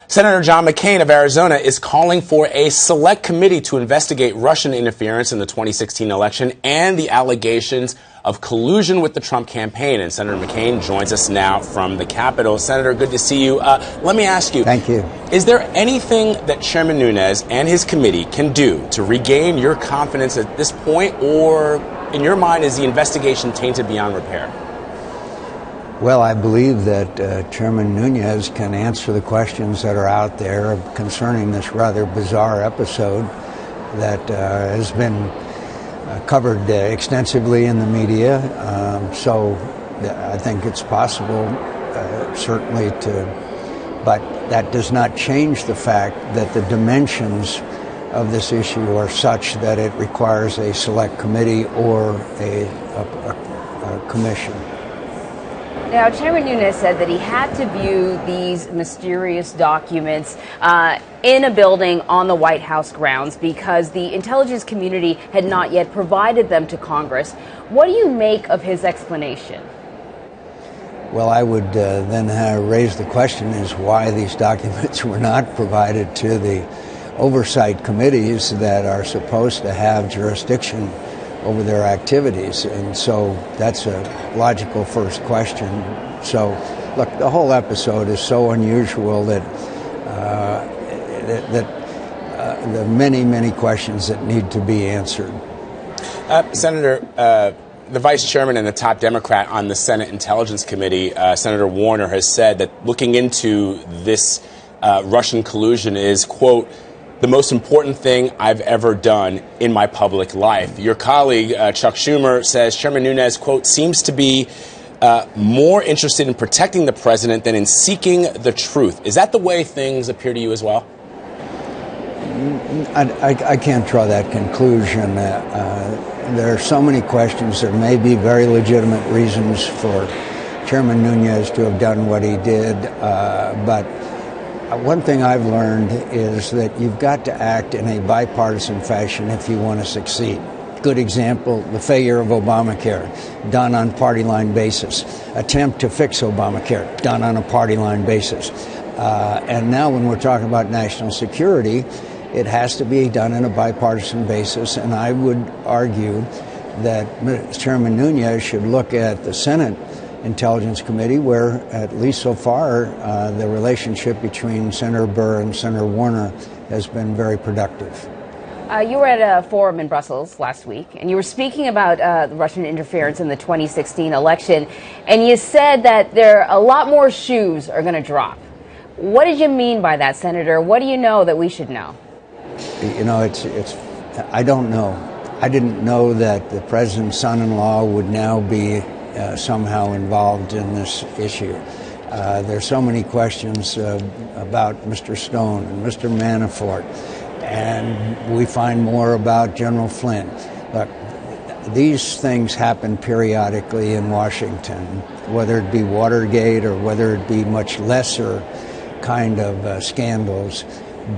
Senator John McCain of Arizona is calling for a select committee to investigate Russian interference in the 2016 election and the allegations of collusion with the Trump campaign. And Senator McCain joins us now from the Capitol. Senator, good to see you. Let me ask you. Thank you. Is there anything that Chairman Nunes and his committee can do to regain your confidence at this point, or in your mind, is the investigation tainted beyond repair? Well, I believe that Chairman Nunes can answer the questions that are out there concerning this rather bizarre episode that has been covered extensively in the media. So I think it's possible, certainly, but that does not change the fact that the dimensions of this issue are such that it requires a select committee or a commission. Now, Chairman Nunes said that he had to view these mysterious documents in a building on the White House grounds because the intelligence community had not yet provided them to Congress. What do you make of his explanation? Well, I would then raise the question is why these documents were not provided to the oversight committees that are supposed to have jurisdiction over their activities. And so that's a logical first question. So, look, the whole episode is so unusual that there are many, many questions that need to be answered. Senator, the vice chairman and the top Democrat on the Senate Intelligence Committee, Senator Warner, has said that looking into this Russian collusion is, quote, the most important thing I've ever done in my public life. Your colleague, Chuck Schumer, says Chairman Nunes, quote, seems to be more interested in protecting the president than in seeking the truth. Is that the way things appear to you as well? I can't draw that conclusion. There are so many questions. There may be very legitimate reasons for Chairman Nunes to have done what he did, but one thing I've learned is that you've got to act in a bipartisan fashion if you want to succeed. Good example, the failure of Obamacare, done on party line basis. Attempt to fix Obamacare, done on a party line basis. And now when we're talking about national security, it has to be done on a bipartisan basis. And I would argue that Chairman Nunes should look at the Senate Intelligence Committee, where, at least so far, the relationship between Senator Burr and Senator Warner has been very productive. You were at a forum in Brussels last week, and you were speaking about the Russian interference in the 2016 election, and you said that a lot more shoes are going to drop. What did you mean by that, Senator? What do you know that we should know? You know, I don't know. I didn't know that the president's son-in-law would now be somehow involved in this issue. There's so many questions about Mr. Stone and Mr. Manafort, and we find more about General Flynn. Look, these things happen periodically in Washington, whether it be Watergate or whether it be much lesser kind of scandals.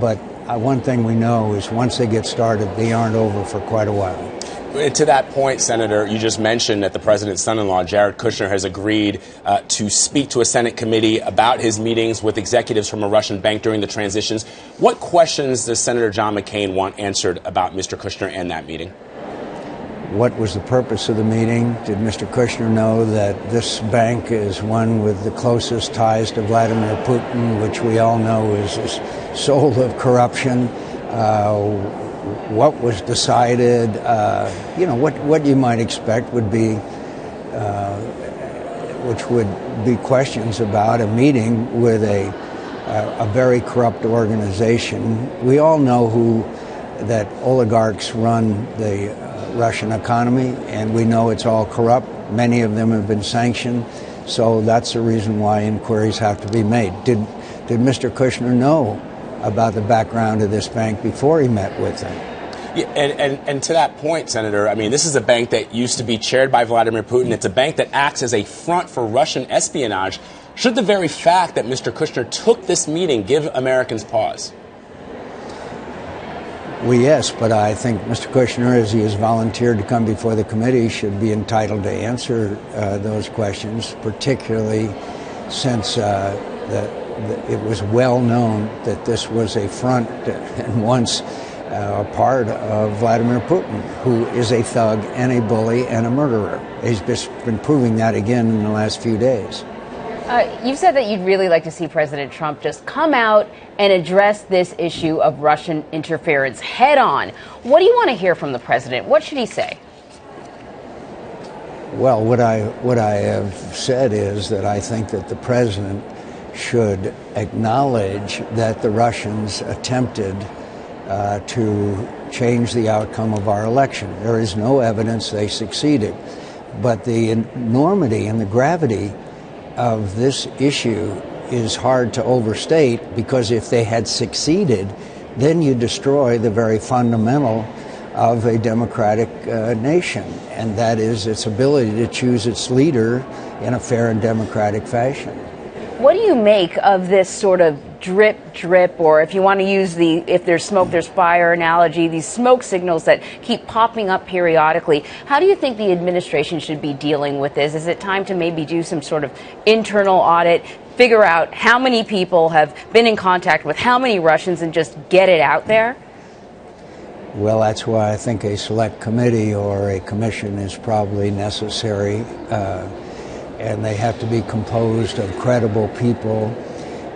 But one thing we know is once they get started, they aren't over for quite a while. To that point, Senator, you just mentioned that the president's son-in-law, Jared Kushner, has agreed to speak to a Senate committee about his meetings with executives from a Russian bank during the transitions. What questions does Senator John McCain want answered about Mr. Kushner and that meeting? What was the purpose of the meeting? Did Mr. Kushner know that this bank is one with the closest ties to Vladimir Putin, which we all know is the soul of corruption? What was decided, what you might expect would be, which would be questions about a meeting with a very corrupt organization. We all know that oligarchs run the Russian economy, and we know it's all corrupt. Many of them have been sanctioned, so that's the reason why inquiries have to be made. Did Mr. Kushner know about the background of this bank before he met with them? Yeah, and to that point, Senator, I mean, this is a bank that used to be chaired by Vladimir Putin. It's a bank that acts as a front for Russian espionage. Should the very fact that Mr. Kushner took this meeting give Americans pause? Well, yes, but I think Mr. Kushner, as he has volunteered to come before the committee, should be entitled to answer those questions, particularly since the it was well known that this was a front and once a part of Vladimir Putin, who is a thug and a bully and a murderer. He's just been proving that again in the last few days. You've said that you'd really like to see President Trump just come out and address this issue of Russian interference head on. What do you want to hear from the president? What should he say? Well, what I have said is that I think that the president should acknowledge that the Russians attempted to change the outcome of our election. There is no evidence they succeeded. But the enormity and the gravity of this issue is hard to overstate, because if they had succeeded, then you destroy the very fundamental of a democratic nation, and that is its ability to choose its leader in a fair and democratic fashion. What do you make of this sort of drip, drip, or if you want to use the if there's smoke, there's fire analogy, these smoke signals that keep popping up periodically? How do you think the administration should be dealing with this? Is it time to maybe do some sort of internal audit, figure out how many people have been in contact with how many Russians, and just get it out there? Well, that's why I think a select committee or a commission is probably necessary, and they have to be composed of credible people.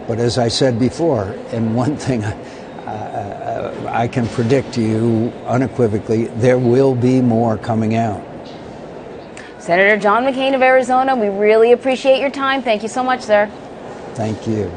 But as I said before, and one thing I can predict to you unequivocally, there will be more coming out. Senator John McCain of Arizona, we really appreciate your time. Thank you so much, sir. Thank you.